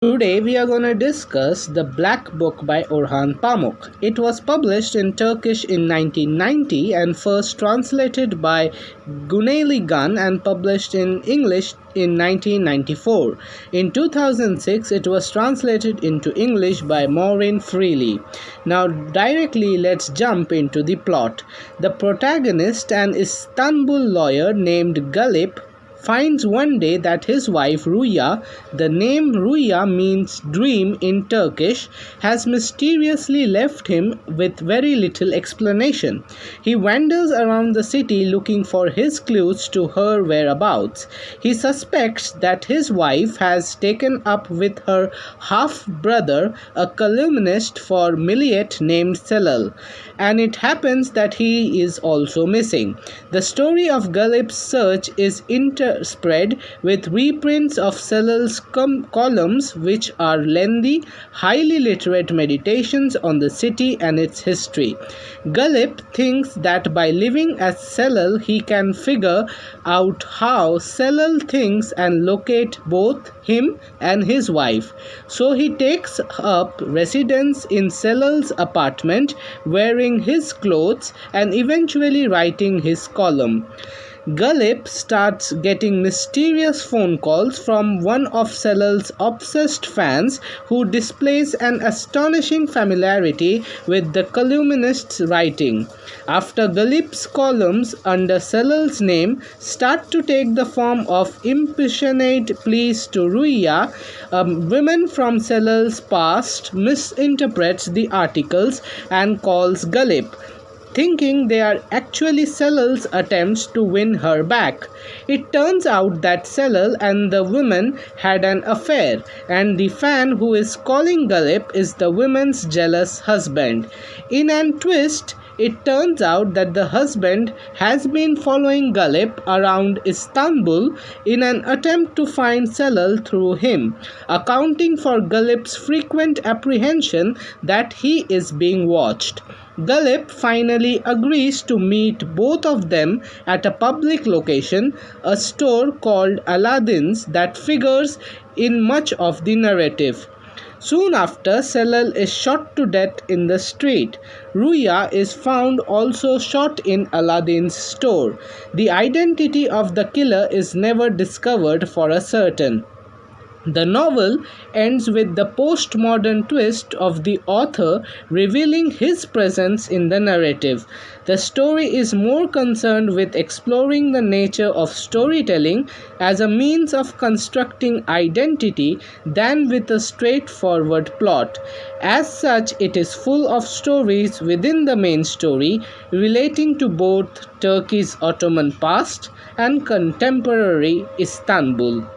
Today we are going to discuss The Black Book by Orhan Pamuk. It was published in Turkish in 1990 and first translated by Guneli Gun and published in English in 1994. In 2006 it was translated into English by Maureen Freely. Now directly let's jump into the plot. The protagonist, an Istanbul lawyer named Galip, finds one day that his wife Rüya, the name Rüya means dream in Turkish, has mysteriously left him with very little explanation. He wanders around the city looking for his clues to her whereabouts. He suspects that his wife has taken up with her half-brother, a columnist for Milliyet named Celal, and it happens that he is also missing. The story of Galip's search is interspread with reprints of Celal's columns, which are lengthy, highly literate meditations on the city and its history. Galip thinks that by living as Celal, he can figure out how Celal thinks and locate both him and his wife. So he takes up residence in Celal's apartment, wearing his clothes and eventually writing his column. Galip starts getting mysterious phone calls from one of Celal's obsessed fans who displays an astonishing familiarity with the columnist's writing. After Galip's columns under Celal's name start to take the form of impassionate pleas to Rüya, a woman from Celal's past misinterprets the articles and calls Galip, thinking they are actually Celal's attempts to win her back. It turns out that Celal and the woman had an affair, and the fan who is calling Galip is the woman's jealous husband. In a twist, it turns out that the husband has been following Galip around Istanbul in an attempt to find Celal through him, accounting for Galip's frequent apprehension that he is being watched. Galip finally agrees to meet both of them at a public location, a store called Aladdin's that figures in much of the narrative. Soon after, Celal is shot to death in the street. Rüya is found also shot in Aladdin's store. The identity of the killer is never discovered for a certain. The novel ends with the postmodern twist of the author revealing his presence in the narrative. The story is more concerned with exploring the nature of storytelling as a means of constructing identity than with a straightforward plot. As such, it is full of stories within the main story relating to both Turkey's Ottoman past and contemporary Istanbul.